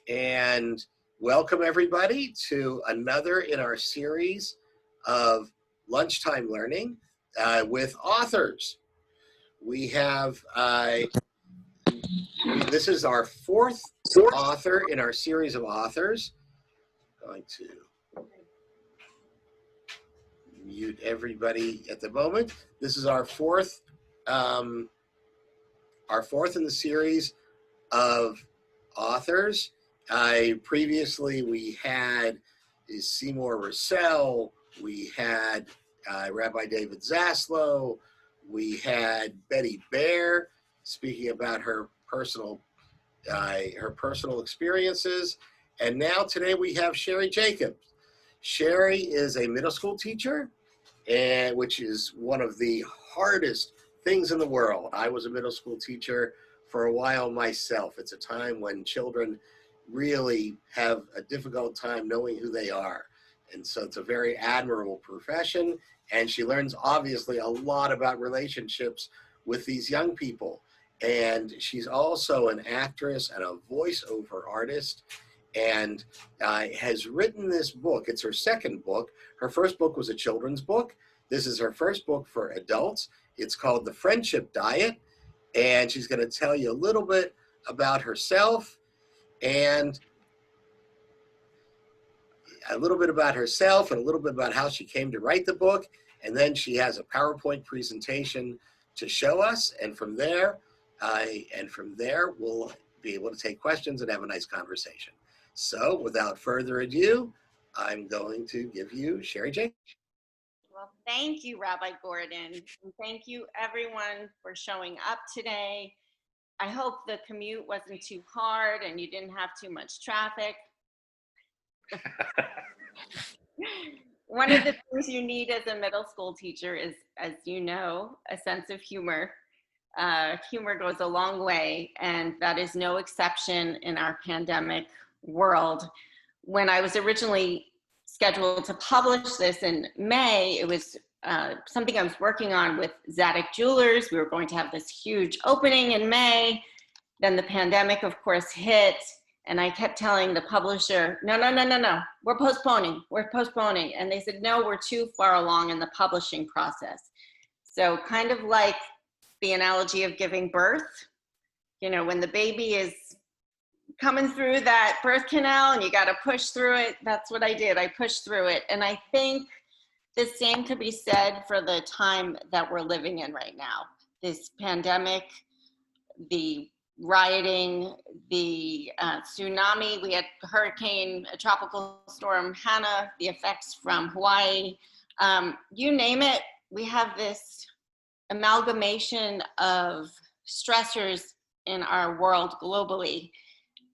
and welcome everybody to another in our series of lunchtime learning with authors. We have, this is our fourth author in our series of authors. I'm going to mute everybody at the moment. This is our fourth in the series of authors. Previously we had Seymour Russell, we had Rabbi David Zaslow, we had Betty Baer speaking about her personal experiences, and now today we have Sheri Jacobs. Sheri is a middle school teacher, and which is one of the hardest things in the world. I was a middle school teacher for a while myself. It's a time when children really have a difficult time knowing who they are. And so it's a very admirable profession. And she learns obviously a lot about relationships with these young people. And she's also an actress and a voiceover artist, and has written this book. It's her second book. Her first book was a children's book. This is her first book for adults. It's called The Friendship Diet. And she's going to tell you a little bit about herself and a little bit about how she came to write the book. And then she has a PowerPoint presentation to show us. And from there, we'll be able to take questions and have a nice conversation. So without further ado, I'm going to give you Sheri Jacobs. Well, thank you, Rabbi Gordon. And thank you, everyone, for showing up today. I hope the commute wasn't too hard and you didn't have too much traffic. One of the things you need as a middle school teacher is, as you know, a sense of humor. Humor goes a long way, and that is no exception in our pandemic world. When I was originally scheduled to publish this in May, it was something I was working on with Zadok Jewelers. We were going to have this huge opening in May. Then the pandemic, of course, hit. And I kept telling the publisher, no, we're postponing. And they said, no, we're too far along in the publishing process. So kind of like the analogy of giving birth, you know, when the baby is coming through that birth canal and you got to push through it. That's what I did. I pushed through it. And I think the same could be said for the time that we're living in right now. This pandemic, the rioting, the tsunami, we had a tropical storm Hannah, the effects from Hawaii, you name it, we have this amalgamation of stressors in our world globally.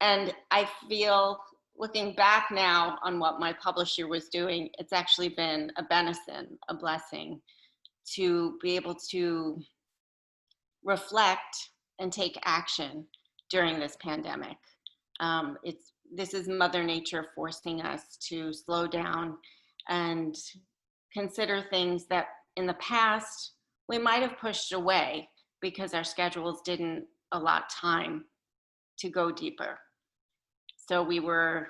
And I feel, looking back now on what my publisher was doing, it's actually been a benefit, a blessing to be able to reflect and take action during this pandemic. This is Mother Nature forcing us to slow down and consider things that in the past we might have pushed away because our schedules didn't allot time to go deeper. So we were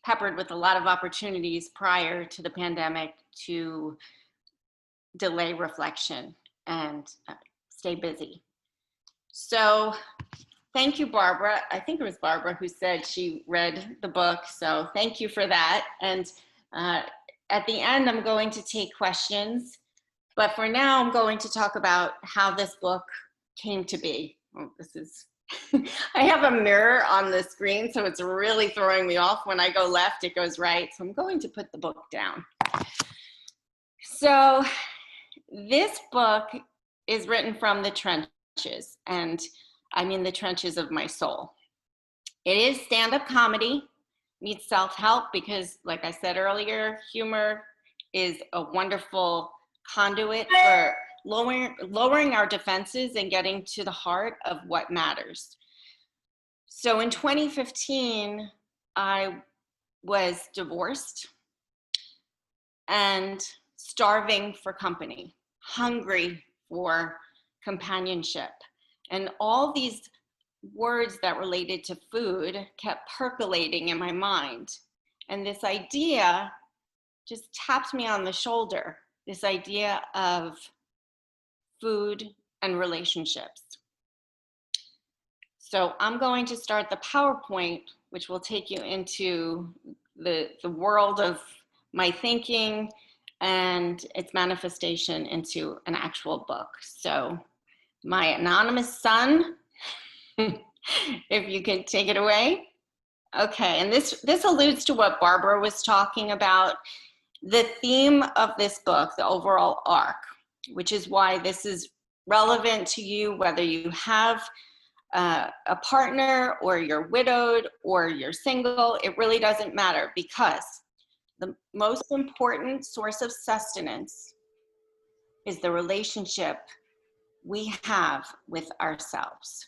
peppered with a lot of opportunities prior to the pandemic to delay reflection and stay busy. So thank you, Barbara. I think it was Barbara who said she read the book. So thank you for that. And at the end, I'm going to take questions. But for now, I'm going to talk about how this book came to be. Oh, this is, I have a mirror on the screen, so it's really throwing me off. When I go left, it goes right. So I'm going to put the book down. So this book is written from the trenches, and I mean the trenches of my soul. It is stand-up comedy, meets self-help, because like I said earlier, humor is a wonderful conduit for lowering our defenses and getting to the heart of what matters. So in 2015, I was divorced and starving for company, hungry for companionship. And all these words that related to food kept percolating in my mind. And this idea just tapped me on the shoulder, this idea of food and relationships. So I'm going to start the PowerPoint, which will take you into the world of my thinking and its manifestation into an actual book. So my anonymous son, if you can take it away. Okay, and this alludes to what Barbara was talking about, the theme of this book, the overall arc, which is why this is relevant to you, whether you have a partner or you're widowed or you're single. It really doesn't matter, because the most important source of sustenance is the relationship we have with ourselves.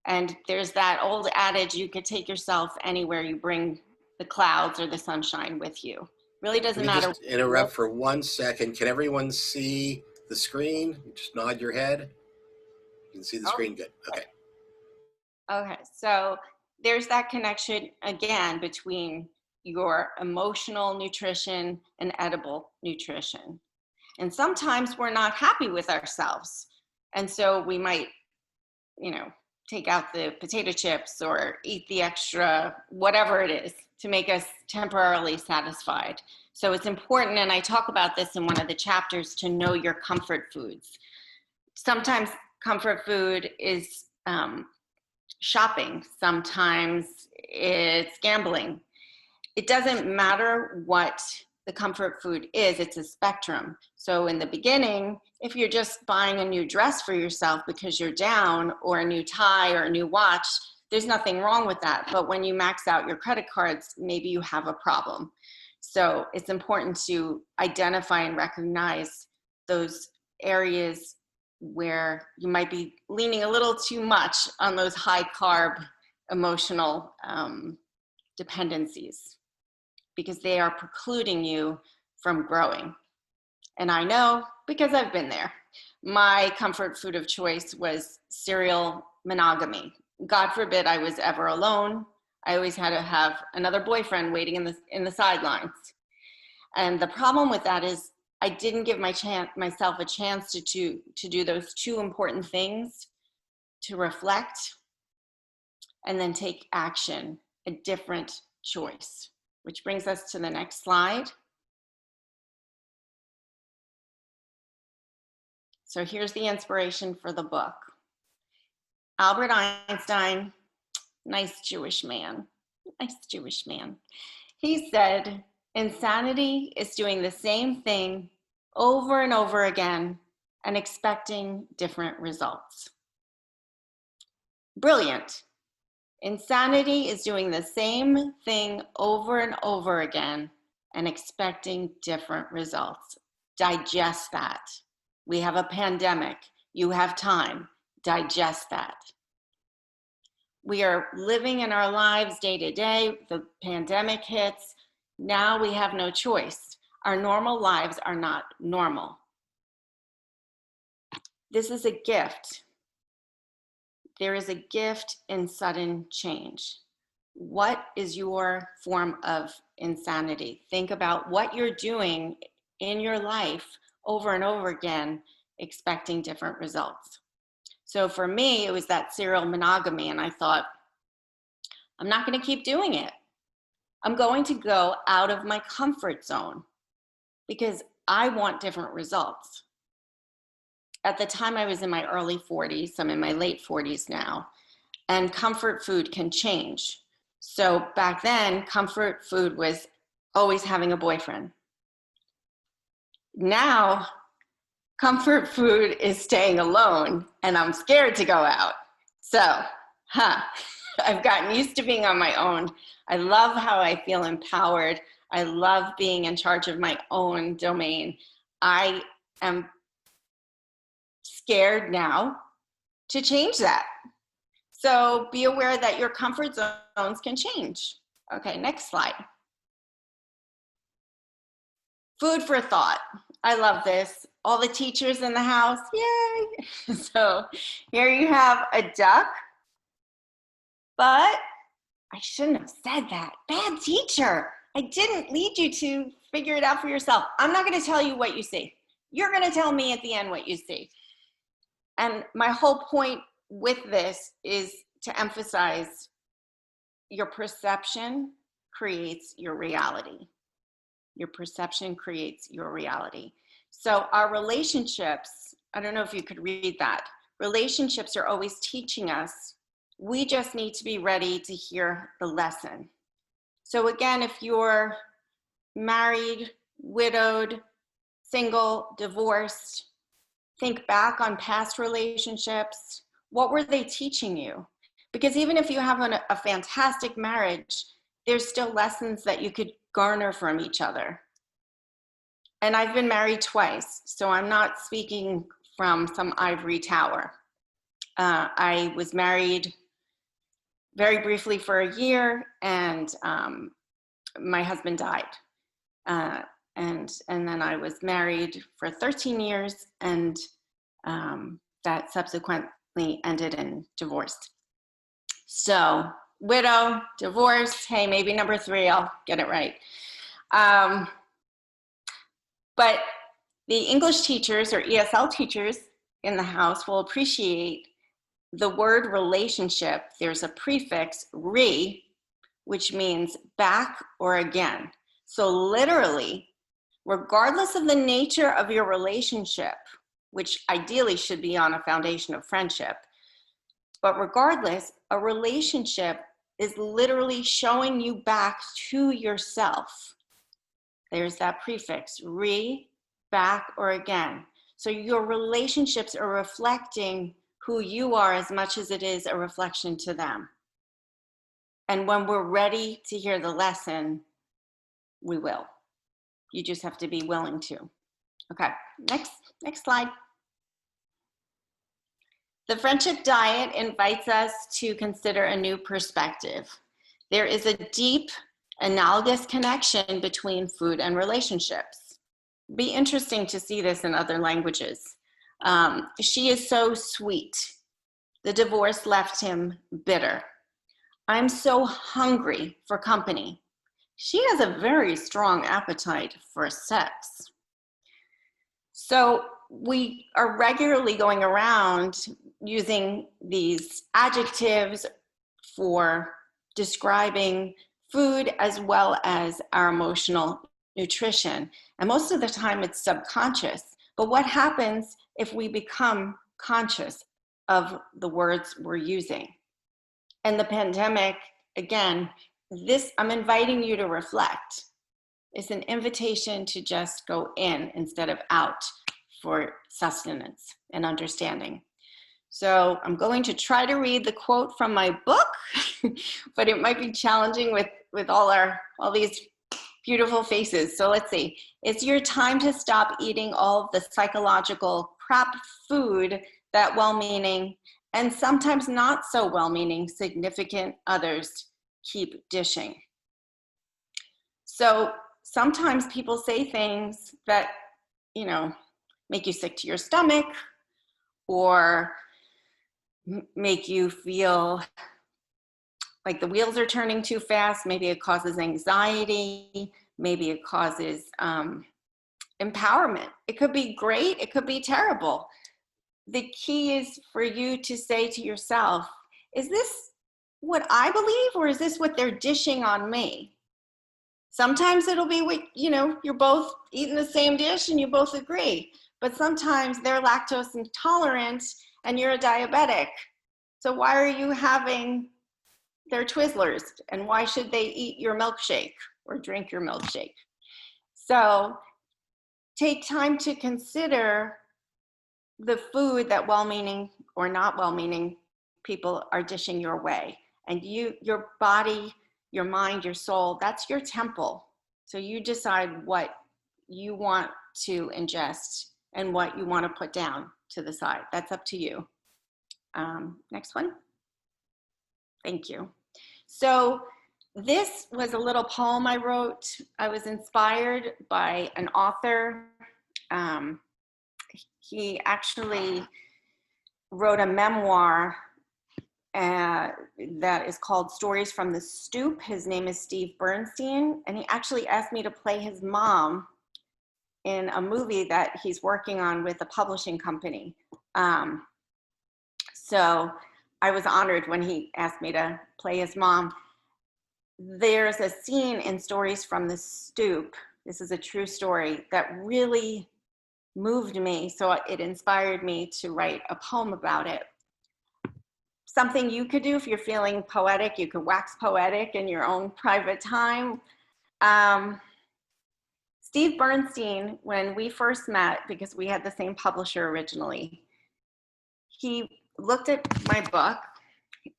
And there's that old adage, you could take yourself anywhere, you bring the clouds or the sunshine with you. Really doesn't matter. Let me just interrupt for 1 second. Can everyone see the screen? Just nod your head. You can see the screen good. Okay. Okay, so there's that connection again between your emotional nutrition and edible nutrition. And sometimes we're not happy with ourselves. And so we might, take out the potato chips or eat the extra, whatever it is, to make us temporarily satisfied. So it's important, and I talk about this in one of the chapters, to know your comfort foods. Sometimes comfort food is shopping. Sometimes it's gambling. It doesn't matter what the comfort food is, it's a spectrum. So in the beginning, if you're just buying a new dress for yourself because you're down, or a new tie or a new watch, there's nothing wrong with that. But when you max out your credit cards, maybe you have a problem. So it's important to identify and recognize those areas where you might be leaning a little too much on those high carb emotional dependencies, because they are precluding you from growing. And I know, because I've been there. My comfort food of choice was serial monogamy. God forbid I was ever alone. I always had to have another boyfriend waiting in the sidelines. And the problem with that is I didn't give myself a chance to do those two important things, to reflect and then take action, a different choice. Which brings us to the next slide. So here's the inspiration for the book. Albert Einstein, nice Jewish man. He said, insanity is doing the same thing over and over again and expecting different results. Brilliant. Insanity is doing the same thing over and over again and expecting different results. Digest that. We have a pandemic. You have time. Digest that. We are living in our lives day to day. The pandemic hits. Now we have no choice. Our normal lives are not normal. This is a gift. There is a gift in sudden change. What is your form of insanity? Think about what you're doing in your life over and over again, expecting different results. So for me, it was that serial monogamy, and I thought, I'm not going to keep doing it. I'm going to go out of my comfort zone because I want different results. At the time, I was in my early 40s. I'm in my late 40s now, and comfort food can change. So back then, comfort food was always having a boyfriend. Now, comfort food is staying alone, and I'm scared to go out. So, I've gotten used to being on my own. I love how I feel empowered. I love being in charge of my own domain. I am scared now to change that. So be aware that your comfort zones can change. Okay, next slide. Food for thought. I love this. All the teachers in the house, yay. So here you have a duck But I shouldn't have said that. Bad teacher. I didn't lead you to figure it out for yourself. I'm not going to tell you what you see. You're going to tell me at the end what you see. And my whole point with this is to emphasize your perception creates your reality. Your perception creates your reality. So our relationships, I don't know if you could read that. Relationships are always teaching us. We just need to be ready to hear the lesson. So again, if you're married, widowed, single, divorced, think back on past relationships. What were they teaching you? Because even if you have a fantastic marriage, there's still lessons that you could garner from each other. And I've been married twice, so I'm not speaking from some ivory tower. I was married very briefly for a year, and my husband died. And then I was married for 13 years, and that subsequently ended in divorce. So widow, divorce, hey, maybe number 3, I'll get it right. But the English teachers or ESL teachers in the house will appreciate the word relationship. There's a prefix, re, which means back or again. So literally, regardless of the nature of your relationship, which ideally should be on a foundation of friendship, but regardless, a relationship is literally showing you back to yourself. There's that prefix, re, back, or again. So your relationships are reflecting who you are as much as it is a reflection to them. And when we're ready to hear the lesson, we will. You just have to be willing to. Okay, next slide. The friendship diet invites us to consider a new perspective. There is a deep analogous connection between food and relationships. Be interesting to see this in other languages. She is so sweet. The divorce left him bitter. I'm so hungry for company. She has a very strong appetite for sex. So we are regularly going around using these adjectives for describing food as well as our emotional nutrition. And most of the time it's subconscious. But what happens if we become conscious of the words we're using? And the pandemic, again, I'm inviting you to reflect. It's an invitation to just go in instead of out for sustenance and understanding. So I'm going to try to read the quote from my book, but it might be challenging with all these beautiful faces. So let's see. It's your time to stop eating all of the psychological crap food that well-meaning and sometimes not so well-meaning significant others keep dishing. So sometimes people say things that, make you sick to your stomach or make you feel like the wheels are turning too fast. Maybe it causes anxiety. Maybe it causes empowerment. It could be great. It could be terrible. The key is for you to say to yourself, is this what I believe or is this what they're dishing on me? Sometimes it'll be what, you're both eating the same dish and you both agree. But sometimes they're lactose intolerant and you're a diabetic. So why are you having their Twizzlers? And why should they eat your milkshake or drink your milkshake? So take time to consider the food that well-meaning or not well-meaning people are dishing your way. And your body, your mind, your soul, that's your temple. So you decide what you want to ingest and what you want to put down to the side. That's up to you. Next one. Thank you. So this was a little poem I wrote. I was inspired by an author. He actually wrote a memoir that is called Stories from the Stoop. His name is Steve Bernstein, and he actually asked me to play his mom in a movie that he's working on with a publishing company. So I was honored when he asked me to play his mom. There's a scene in Stories from the Stoop, this is a true story, that really moved me, so it inspired me to write a poem about it. Something you could do if you're feeling poetic, you could wax poetic in your own private time. Steve Bernstein, when we first met, because we had the same publisher originally, he looked at my book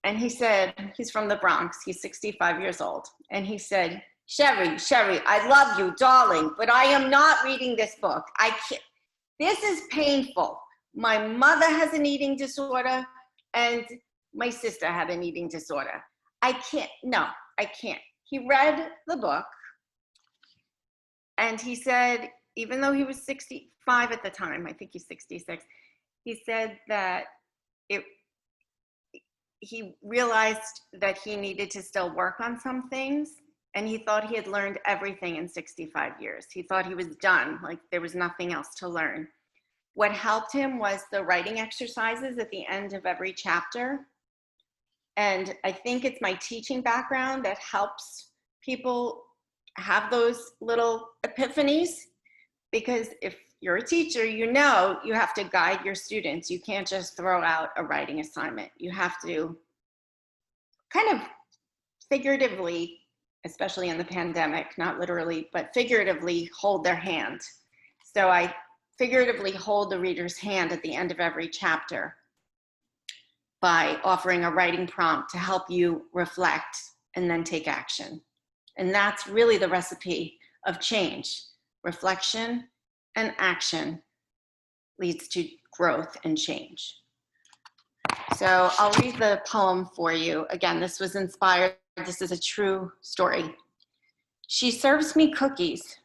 and he said, he's from the Bronx, he's 65 years old, and he said, Sheri, I love you, darling, but I am not reading this book. I can't. This is painful. My mother has an eating disorder and my sister had an eating disorder. I can't. He read the book and he said, even though he was 65 at the time, I think he's 66, he said that he realized that he needed to still work on some things, and he thought he had learned everything in 65 years. He thought he was done, like there was nothing else to learn. What helped him was the writing exercises at the end of every chapter. And I think it's my teaching background that helps people have those little epiphanies, because if you're a teacher, you know you have to guide your students. You can't just throw out a writing assignment. You have to kind of figuratively, especially in the pandemic, not literally, but figuratively hold their hand. So I figuratively hold the reader's hand at the end of every chapter by offering a writing prompt to help you reflect and then take action. And that's really the recipe of change. Reflection and action leads to growth and change. So I'll read the poem for you. Again, this was inspired. This is a true story. She serves me cookies,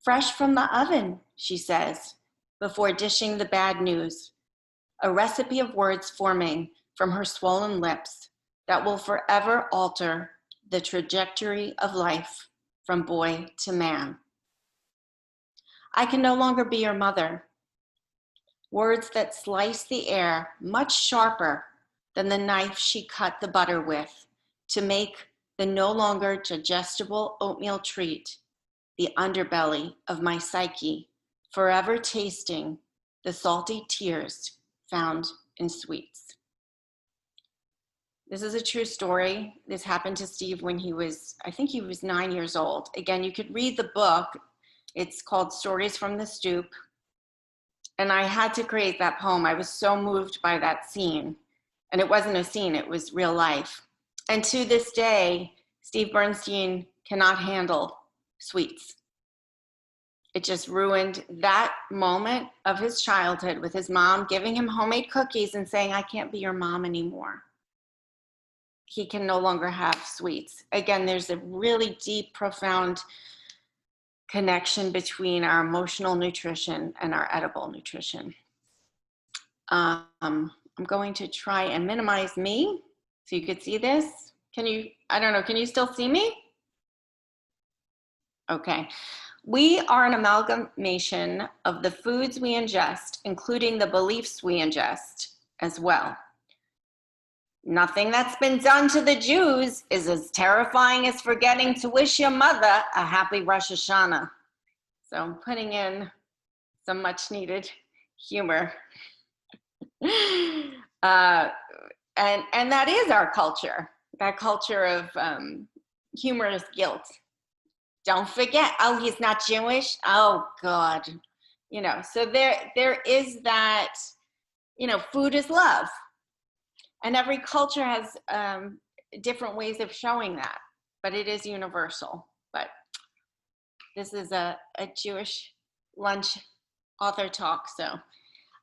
fresh from the oven, she says, before dishing the bad news, a recipe of words forming from her swollen lips that will forever alter the trajectory of life from boy to man. I can no longer be your mother. Words that slice the air much sharper than the knife she cut the butter with to make the no longer digestible oatmeal treat the underbelly of my psyche, forever tasting the salty tears found in sweets. This is a true story. This happened to Steve when he was, I think he was 9 years old. Again, you could read the book. It's called Stories from the Stoop. And I had to create that poem. I was so moved by that scene. And it wasn't a scene, it was real life. And to this day, Steve Bernstein cannot handle sweets. It just ruined that moment of his childhood with his mom giving him homemade cookies and saying, I can't be your mom anymore. He can no longer have sweets. Again, there's a really deep, profound connection between our emotional nutrition and our edible nutrition. I'm going to try and minimize me so you could see this. Can you, I don't know, can you still see me? Okay. We are an amalgamation of the foods we ingest, including the beliefs we ingest as well. Nothing that's been done to the Jews is as terrifying as forgetting to wish your mother a happy Rosh Hashanah. So I'm putting in some much needed humor. And that is our culture, that culture of humorous guilt. Don't forget, oh, he's not Jewish? Oh, God. You know, so there is that, you know, food is love. And every culture has different ways of showing that, but it is universal. But this is a Jewish lunch author talk, so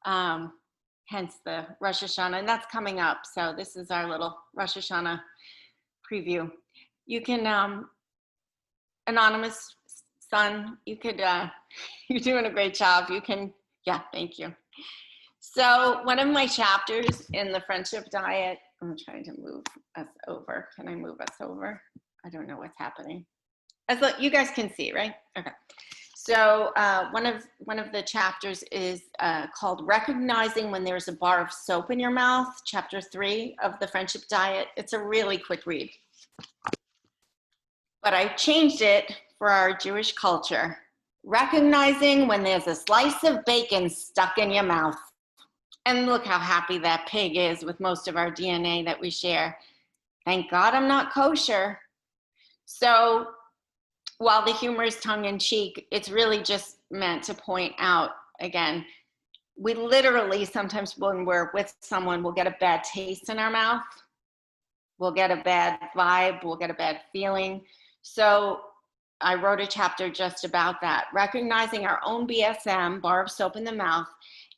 hence the Rosh Hashanah, and that's coming up. So this is our little Rosh Hashanah preview. You can, anonymous son, you could, you're doing a great job. You can, yeah, thank you. So one of my chapters in the Friendship Diet I'm trying to move us over. Can I move us over? I don't know what's happening. As you guys can see, right? Okay. So one of the chapters is called Recognizing When There's a Bar of Soap in Your Mouth, chapter 3 of the Friendship Diet. It's a really quick read. But I changed it for our Jewish culture. Recognizing when there's a slice of bacon stuck in your mouth. And look how happy that pig is with most of our DNA that we share. Thank God I'm not kosher. So while the humor is tongue-in-cheek, it's really just meant to point out, again, we literally sometimes when we're with someone, we'll get a bad taste in our mouth. We'll get a bad vibe. We'll get a bad feeling. So I wrote a chapter just about that. Recognizing our own BSM, bar of soap in the mouth,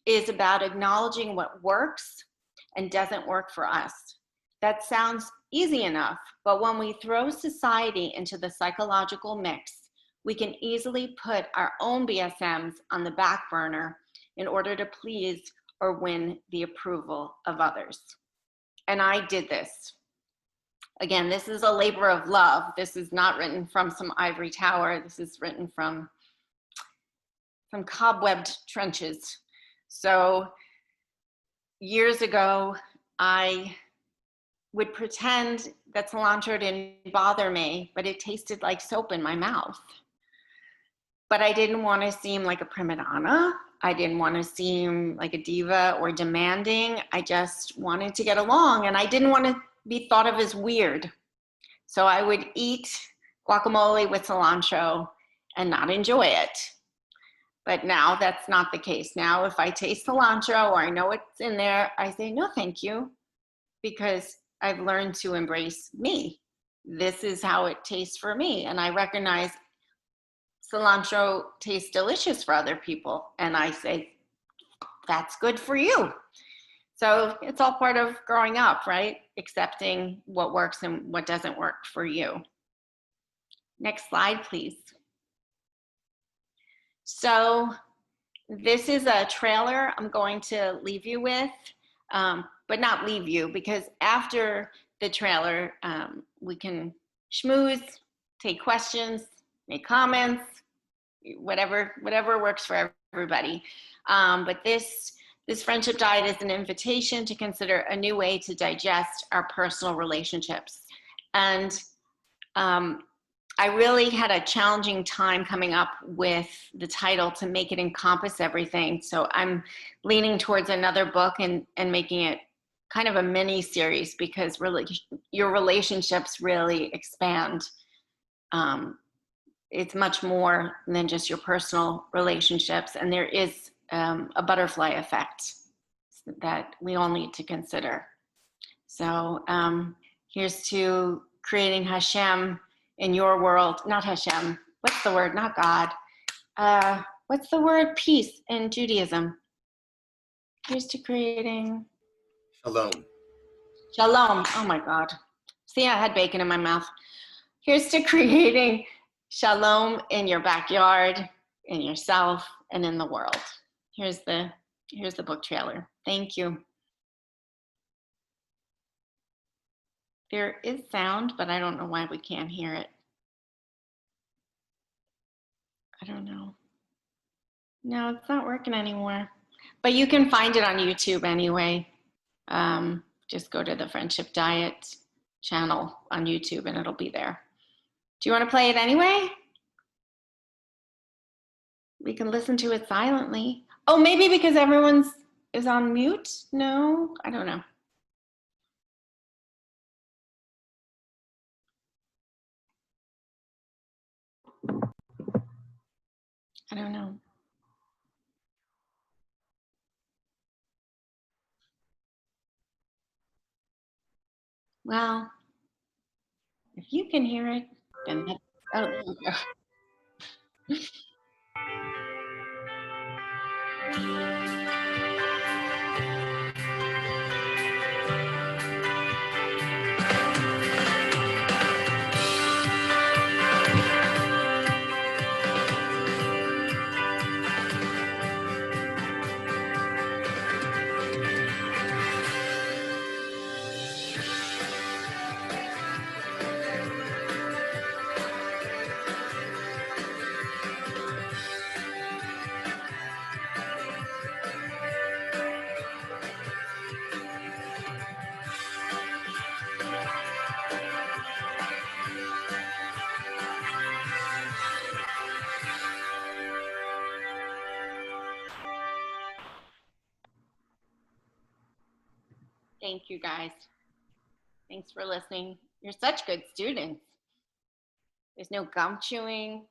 is about acknowledging what works and doesn't work for us. That sounds easy enough, but when we throw society into the psychological mix, we can easily put our own BSMs on the back burner in order to please or win the approval of others. And I did this. Again, this is a labor of love. This is not written from some ivory tower. This is written from some cobwebbed trenches. So years ago, I would pretend that cilantro didn't bother me, but it tasted like soap in my mouth. But I didn't want to seem like a prima donna. I didn't want to seem like a diva or demanding. I just wanted to get along, and I didn't want to be thought of as weird. So I would eat guacamole with cilantro and not enjoy it. But now that's not the case. Now if I taste cilantro or I know what's in there, I say, no, thank you, because I've learned to embrace me. This is how it tastes for me. And I recognize cilantro tastes delicious for other people. And I say, that's good for you. So it's all part of growing up, right? Accepting what works and what doesn't work for you. Next slide, please. So this is a trailer I'm going to leave you with, but not leave you, because after the trailer, we can schmooze, take questions, make comments, whatever works for everybody. But this friendship diet is an invitation to consider a new way to digest our personal relationships. And I really had a challenging time coming up with the title to make it encompass everything. So I'm leaning towards another book and making it kind of a mini series, because really your relationships really expand. It's much more than just your personal relationships. And there is a butterfly effect that we all need to consider. So here's to creating Hashem in your world, not Hashem, what's the word, not God. What's the word, peace in Judaism? Here's to creating. Shalom. Shalom, oh my God. See, I had bacon in my mouth. Here's to creating shalom in your backyard, in yourself, and in the world. Here's the book trailer. Thank you. There is sound, but I don't know why we can't hear it. I don't know. No, it's not working anymore. But you can find it on YouTube anyway. Just go to the Friendship Diet channel on YouTube and it'll be there. Do you want to play it anyway? We can listen to it silently. Oh, maybe because everyone's is on mute? No, I don't know. I don't know. Well, if you can hear it, then that's, oh, there we go. Thank you, guys. Thanks for listening. You're such good students. There's no gum chewing,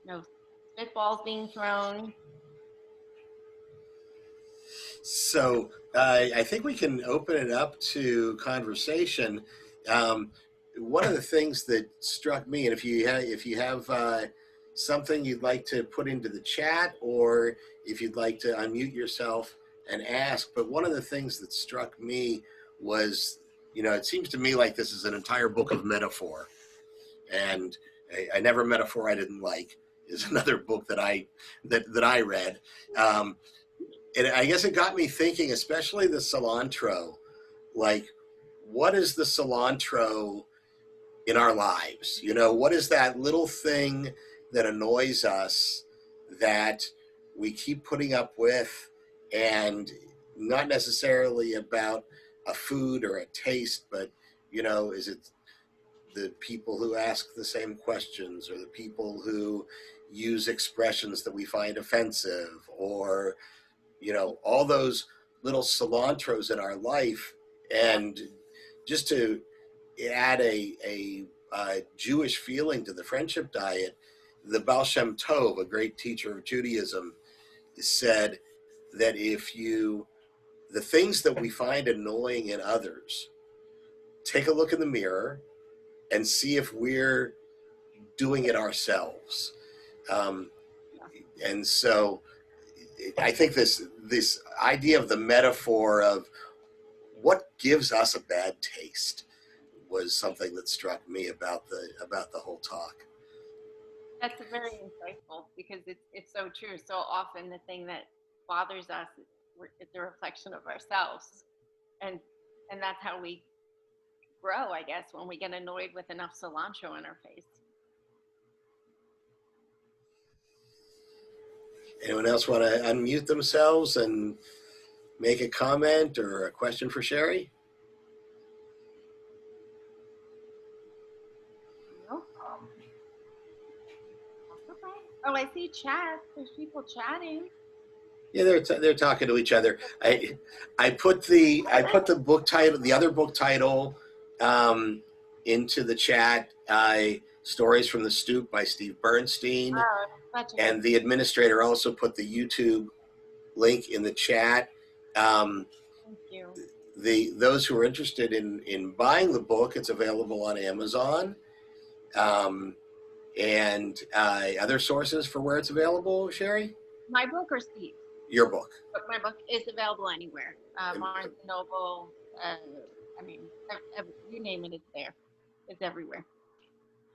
no spitballs being thrown. So I think we can open it up to conversation. One of the things that struck me, and if you have something you'd like to put into the chat, or if you'd like to unmute yourself and ask, but one of the things that struck me was, it seems to me like this is an entire book of metaphor, and I Never Metaphor I Didn't Like is another book that I read. And I guess it got me thinking, especially the cilantro, like, what is the cilantro in our lives? What is that little thing that annoys us that we keep putting up with, and not necessarily about a food or a taste, but, is it the people who ask the same questions, or the people who use expressions that we find offensive, or all those little cilantros in our life. And just to add a Jewish feeling to the friendship diet, the Baal Shem Tov, a great teacher of Judaism, said that the things that we find annoying in others, take a look in the mirror and see if we're doing it ourselves. And so I think this idea of the metaphor of what gives us a bad taste was something that struck me about the whole talk. That's very insightful, because it's so true. So often the thing that bothers us is a reflection of ourselves, and that's how we grow, I guess, when we get annoyed with enough cilantro in our face. Anyone else want to unmute themselves and make a comment or a question for Sheri? No. Okay. Oh, I see chat. There's people chatting. Yeah, they're talking to each other. I put the book title, the other book title, into the chat. Stories from the Stoop by Steve Bernstein. Oh, and the administrator also put the YouTube link in the chat. Thank you. Those who are interested in buying the book, it's available on Amazon. And other sources for where it's available, Sheri? My book or Steve? Your book. My book is available anywhere. Barnes & Noble, you name it, it's there. It's everywhere.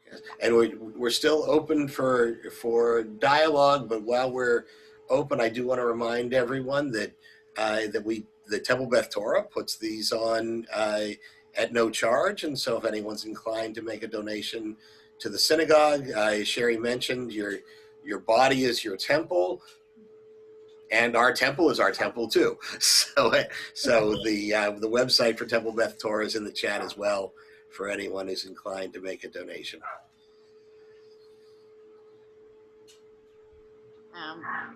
Yes. And we're still open for dialogue, but while we're open, I do want to remind everyone that the Temple Beth Torah puts these on at no charge, and so if anyone's inclined to make a donation to the synagogue, Sheri mentioned your body is your temple, and our temple is our temple too. So the website for Temple Beth Torah is in the chat as well, for anyone who's inclined to make a donation.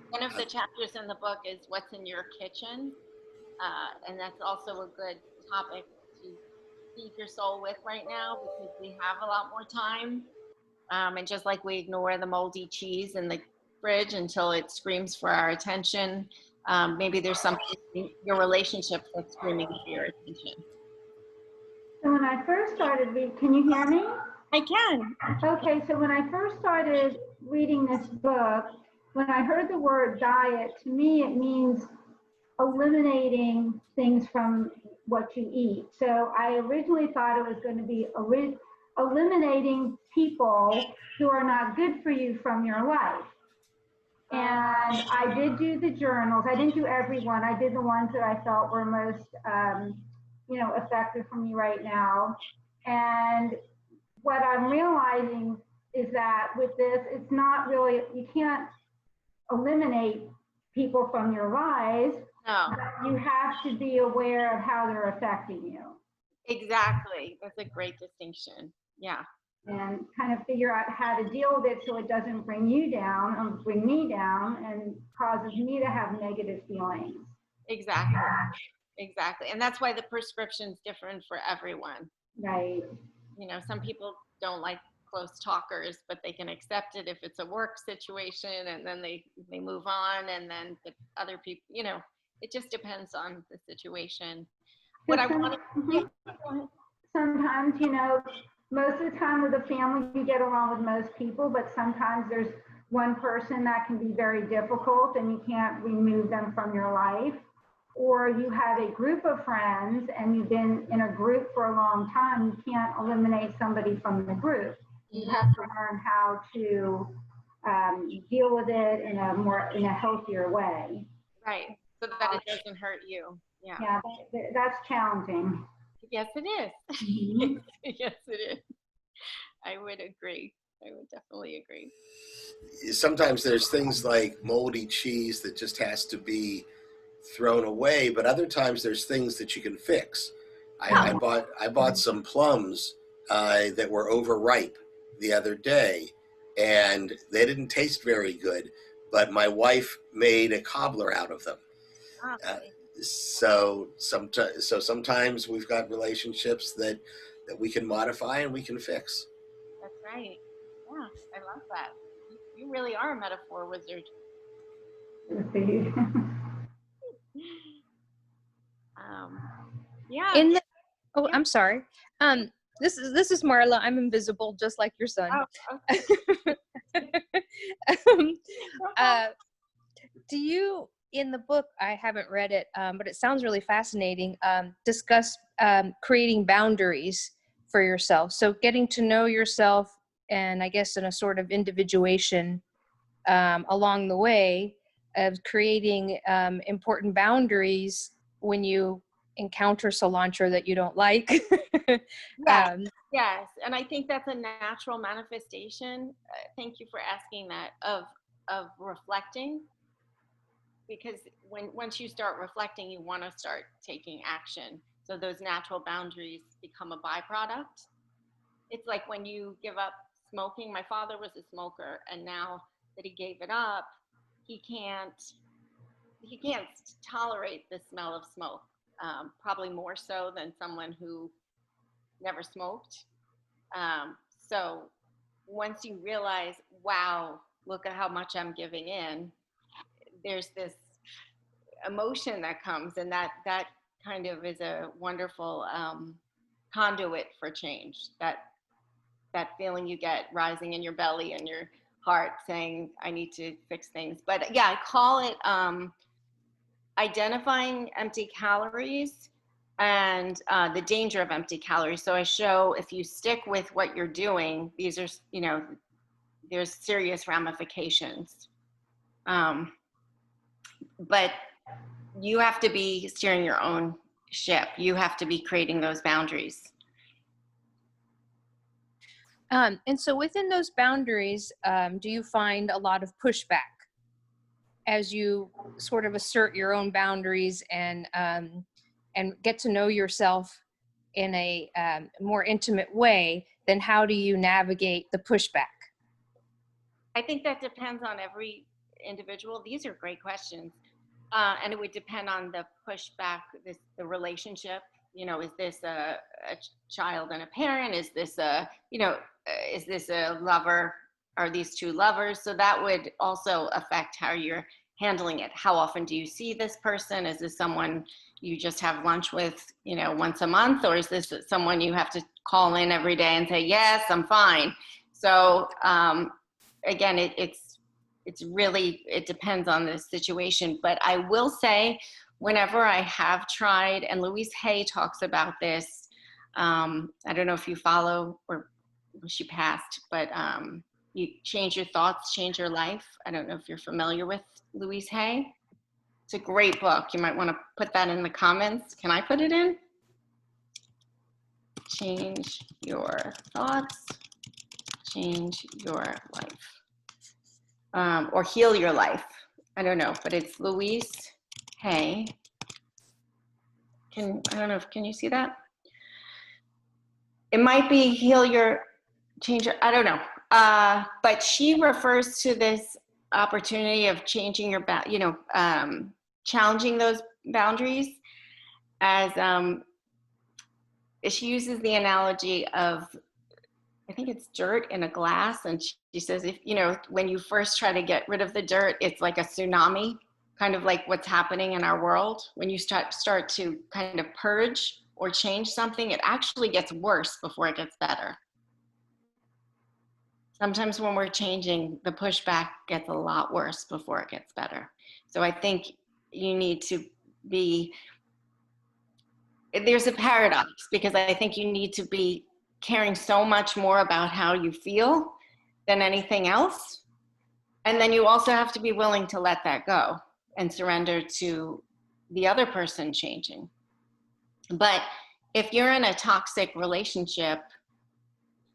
One of the chapters in the book is what's in your kitchen, and that's also a good topic to feed your soul with right now, because we have a lot more time, and just like we ignore the moldy cheese in the fridge until it screams for our attention, maybe there's something in your relationship that's screaming for your attention. So when I first started reading, can you hear me? I can. Okay, so when I first started reading this book, when I heard the word diet, to me it means eliminating things from what you eat. So I originally thought it was going to be eliminating people who are not good for you from your life. And I did do the journals. I didn't do every one. I did the ones that I felt were most effective for me right now. And what I'm realizing is that with this, it's not really, you can't eliminate people from your lives. No. You have to be aware of how they're affecting you. Exactly. That's a great distinction. Yeah. And kind of figure out how to deal with it so it doesn't bring you down or bring me down and causes me to have negative feelings. Exactly. Exactly. And that's why the prescription's different for everyone. Right. You know, some people don't like close talkers, but they can accept it if it's a work situation, and then they move on, and then the other people, you know, it just depends on the situation. What I want to, yeah, go ahead. Sometimes, you know, most of the time with a family, you get along with most people, but sometimes there's one person that can be very difficult and you can't remove them from your life. Or you have a group of friends and you've been in a group for a long time, you can't eliminate somebody from the group. You have to learn how to deal with it in a healthier way. Right. So that it doesn't hurt you. Yeah. Yeah, that's challenging. Yes, it is. Mhm. Yes, it is. I would agree. I would definitely agree. Sometimes there's things like moldy cheese that just has to be thrown away, but other times there's things that you can fix. I bought some plums that were overripe the other day, and they didn't taste very good, but my wife made a cobbler out of them. Ah, So sometimes we've got relationships that we can modify and we can fix. that's right. Yeah, I love that. You really are a metaphor wizard. Yeah. In the, oh, I'm sorry. This is Marla. I'm invisible, just like your son. Oh, okay. Do you, in the book, I haven't read it, but it sounds really fascinating, discuss creating boundaries for yourself. So getting to know yourself, and I guess in a sort of individuation along the way of creating important boundaries when you encounter cilantro that you don't like. Yes, yes, and I think that's a natural manifestation. Thank you for asking that, of reflecting, because once you start reflecting, you want to start taking action. So those natural boundaries become a byproduct. It's like when you give up smoking. My father was a smoker, and now that he gave it up, he can't tolerate the smell of smoke. Probably more so than someone who never smoked. So once you realize, wow, look at how much I'm giving in, there's this emotion that comes, and that kind of is a wonderful conduit for change. That feeling you get rising in your belly and your heart saying, I need to fix things. But yeah, I call it identifying empty calories and the danger of empty calories. So I show, if you stick with what you're doing, these are, you know, there's serious ramifications. But you have to be steering your own ship. You have to be creating those boundaries. And so within those boundaries, do you find a lot of pushback as you sort of assert your own boundaries and get to know yourself in a more intimate way? Then how do you navigate the pushback? I think that depends on every individual. These are great questions. And it would depend on the pushback, the relationship. You know, is this a child and a parent? Is this is this a lover? Are these two lovers? So that would also affect how you're handling it. How often do you see this person? Is this someone you just have lunch with, you know, once a month? Or is this someone you have to call in every day and say, yes, I'm fine? So again, it's really, it depends on the situation. But I will say, whenever I have tried, and Louise Hay talks about this, I don't know if you follow, or she passed, but you change your thoughts, change your life. I don't know if you're familiar with Louise Hay. It's a great book. You might want to put that in the comments. Can I put it in? Change your thoughts, change your life. Or heal your life. I don't know, but it's Louise Hay. I don't know, can you see that? It might be heal your, change your, I don't know. But she refers to this opportunity of changing your, challenging those boundaries. as she uses the analogy of, I think it's dirt in a glass, and she says, if you know, when you first try to get rid of the dirt, it's like a tsunami, kind of like what's happening in our world. When you start to kind of purge or change something, it actually gets worse before it gets better. Sometimes when we're changing, the pushback gets a lot worse before it gets better. So I think you need to be, there's a paradox, because I think you need to be caring so much more about how you feel than anything else. And then you also have to be willing to let that go and surrender to the other person changing. But if you're in a toxic relationship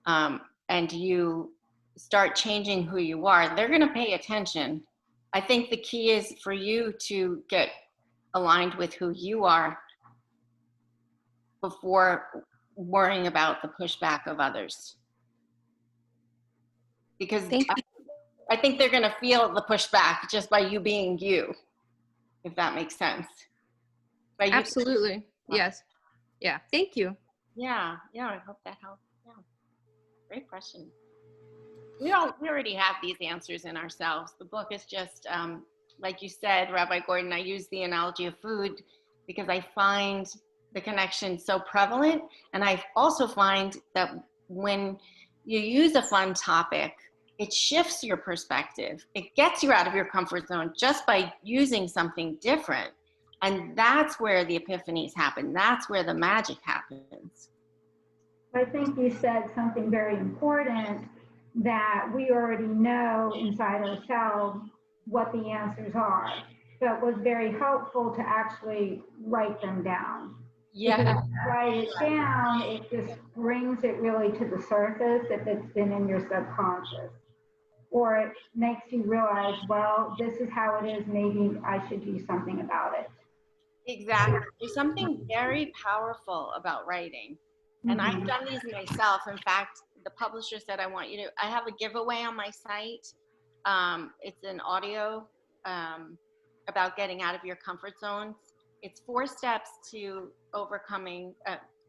and you start changing who you are, they're going to pay attention. I think the key is for you to get aligned with who you are before worrying about the pushback of others. Because I think they're going to feel the pushback just by you being you, if that makes sense. By Absolutely. Yes. Yeah. Thank you. Yeah. I hope that helps. Yeah. Great question. We already have these answers in ourselves. The book is just, like you said, Rabbi Gordon, I use the analogy of food because I find the connection so prevalent. And I also find that when you use a fun topic, it shifts your perspective. It gets you out of your comfort zone just by using something different. And that's where the epiphanies happen. That's where the magic happens. I think you said something very important, that we already know inside ourselves what the answers are. So it was very helpful to actually write them down. Yeah. Because if you write it down, it just brings it really to the surface if it's been in your subconscious. Or it makes you realize, well, this is how it is, maybe I should do something about it. Exactly. There's something very powerful about writing. And I've done these myself. In fact, the publisher said, I have a giveaway on my site. It's an audio about getting out of your comfort zones. It's 4 steps to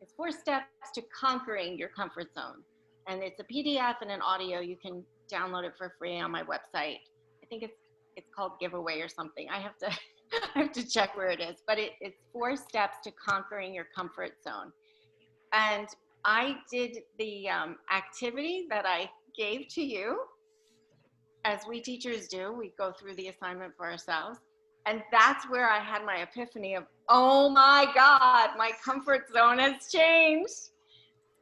it's 4 steps to conquering your comfort zone. And it's a PDF and an audio. You can download it for free on my website. I think it's called giveaway or something. I have to check where it is, but it's 4 steps to conquering your comfort zone. And I did the activity that I gave to you, as we teachers do. We go through the assignment for ourselves. And that's where I had my epiphany of, oh my God, my comfort zone has changed.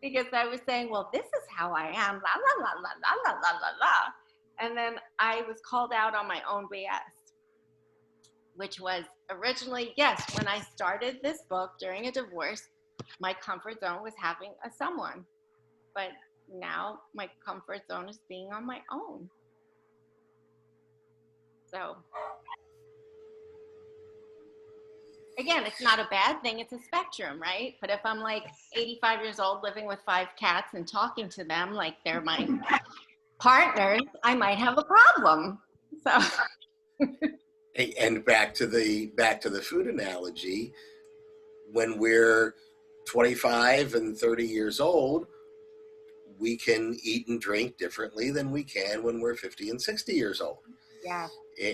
Because I was saying, well, this is how I am, la, la, la, la, la, la, la, la, la. And then I was called out on my own BS, which was originally, yes, when I started this book during a divorce, my comfort zone was having a someone. But now my comfort zone is being on my own. So again, it's not a bad thing. It's a spectrum, right? But if I'm like 85 years old living with 5 cats and talking to them like they're my partners, I might have a problem. So. And back to the food analogy, when we're 25 and 30 years old, we can eat and drink differently than we can when we're 50 and 60 years old. Yeah.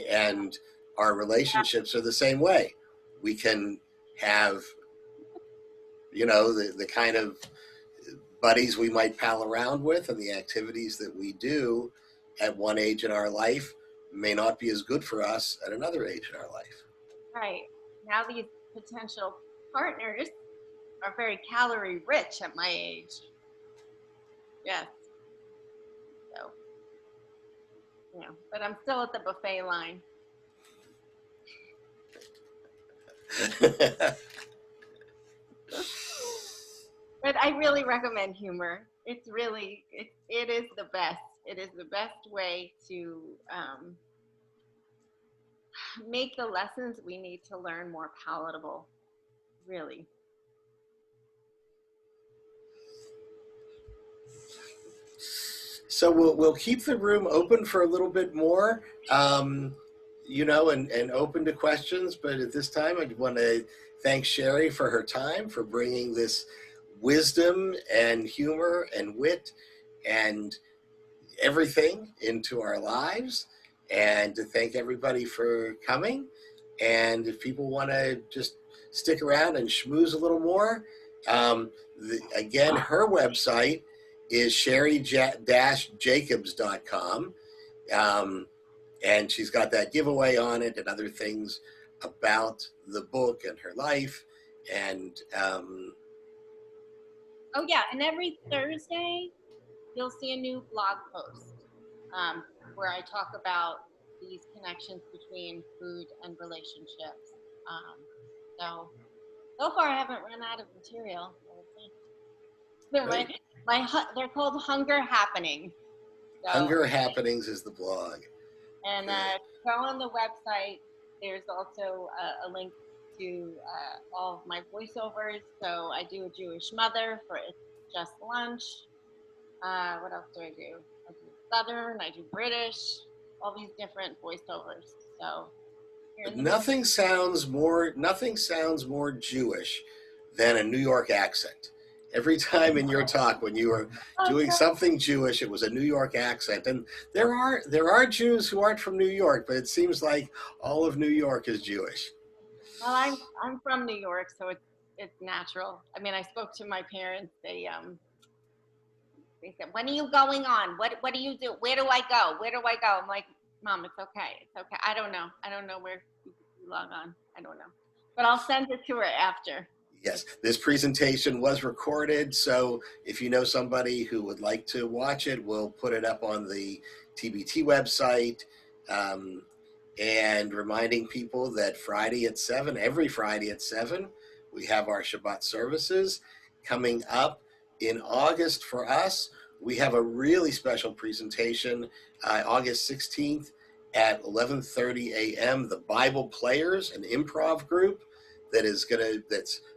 And our relationships are the same way. We can have, the kind of buddies we might pal around with, and the activities that we do at one age in our life may not be as good for us at another age in our life. Right. Now these potential partners are very calorie rich at my age. Yes. So, but I'm still at the buffet line. But I really recommend humor. It's really, it is the best. It is the best way to make the lessons we need to learn more palatable, really. So we'll keep the room open for a little bit more, and open to questions. But at this time, I want to thank Sheri for her time, for bringing this wisdom and humor and wit and everything into our lives, and to thank everybody for coming. And if people want to just stick around and schmooze a little more, again, her website is Sheri-Jacobs.com. And she's got that giveaway on it and other things about the book and her life. And Oh yeah, and every Thursday you'll see a new blog post where I talk about these connections between food and relationships. So far I haven't run out of material. They're called Hunger Happenings. So, Hunger Happenings is the blog. And go on the website. There's also a link to all of my voiceovers. So I do a Jewish mother for It's Just Lunch. What else do? I do Southern, I do British, all these different voiceovers. So nothing sounds more Jewish than a New York accent. Every time in your talk, when you were doing something Jewish, it was a New York accent. And there are Jews who aren't from New York, but it seems like all of New York is Jewish. Well, I'm from New York, so it's natural. I mean, I spoke to my parents. They said, "When are you going on? What do you do? Where do I go? Where do I go?" I'm like, "Mom, it's okay. It's okay. I don't know where you log on. I don't know, but I'll send it to her after." Yes, this presentation was recorded, so if you know somebody who would like to watch it, we'll put it up on the TBT website. And reminding people that every Friday at 7, we have our Shabbat services. Coming up in August for us, we have a really special presentation, August 16th at 11:30 a.m. The Bible Players, an improv group that's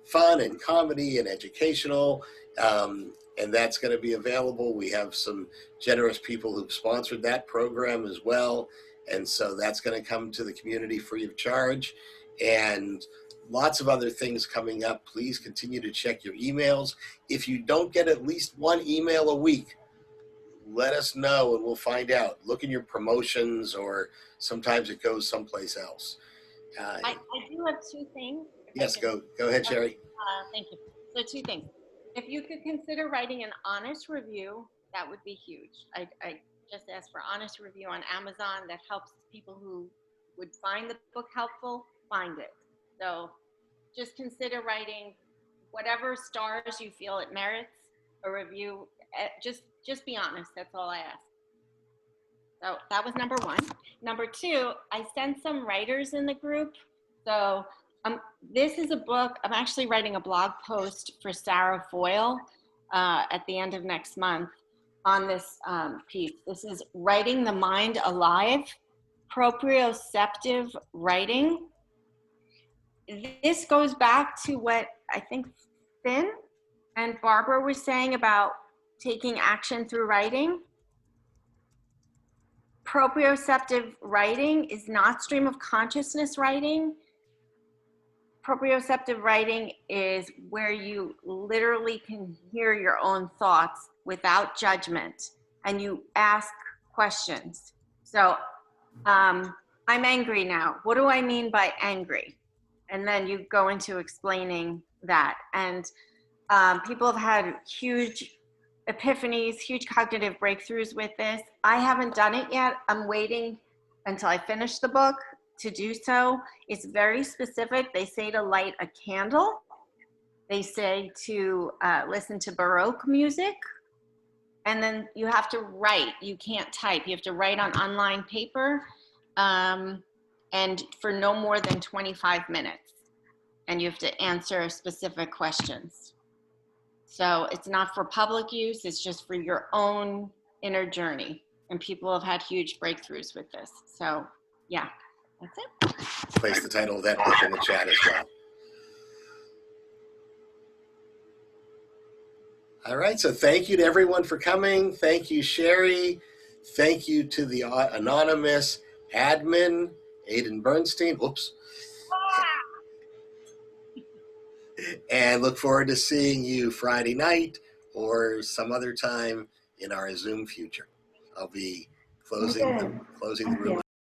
fun and comedy and educational, and that's going to be available. We have some generous people who've sponsored that program as well, and so that's going to come to the community free of charge. And lots of other things coming up. Please continue to check your emails. If you don't get at least one email a week, let us know and we'll find out. Look in your promotions, or sometimes it goes someplace else. I do have 2 things. Yes, go ahead, Sheri. Thank you. So 2 things. If you could consider writing an honest review, that would be huge. I just asked for honest review on Amazon. That helps people who would find the book helpful find it. So just consider writing whatever stars you feel it merits a review. Just be honest. That's all I ask. So that was number 1. Number 2, I sent some writers in the group. So this is a book. I'm actually writing a blog post for Sarah Foyle at the end of next month on this piece. This is Writing the Mind Alive, Proprioceptive Writing. This goes back to what I think Finn and Barbara were saying about taking action through writing. Proprioceptive writing is not stream of consciousness writing. Proprioceptive writing is where you literally can hear your own thoughts without judgment, and you ask questions. So I'm angry now. What do I mean by angry? And then you go into explaining that. And people have had huge epiphanies, huge cognitive breakthroughs with this. I haven't done it yet. I'm waiting until I finish the book to do so. It's very specific. They say to light a candle. They say to listen to Baroque music. And then you have to write. You can't type. You have to write on online paper, and for no more than 25 minutes. And you have to answer specific questions. So it's not for public use. It's just for your own inner journey. And people have had huge breakthroughs with this. So yeah, that's it. Place the title of that book in the chat as well. All right, so thank you to everyone for coming. Thank you, Sheri. Thank you to the anonymous admin, Aiden Bernstein. Oops. and look forward to seeing you Friday night or some other time in our Zoom future. I'll be closing Okay. closing the Thank room. you.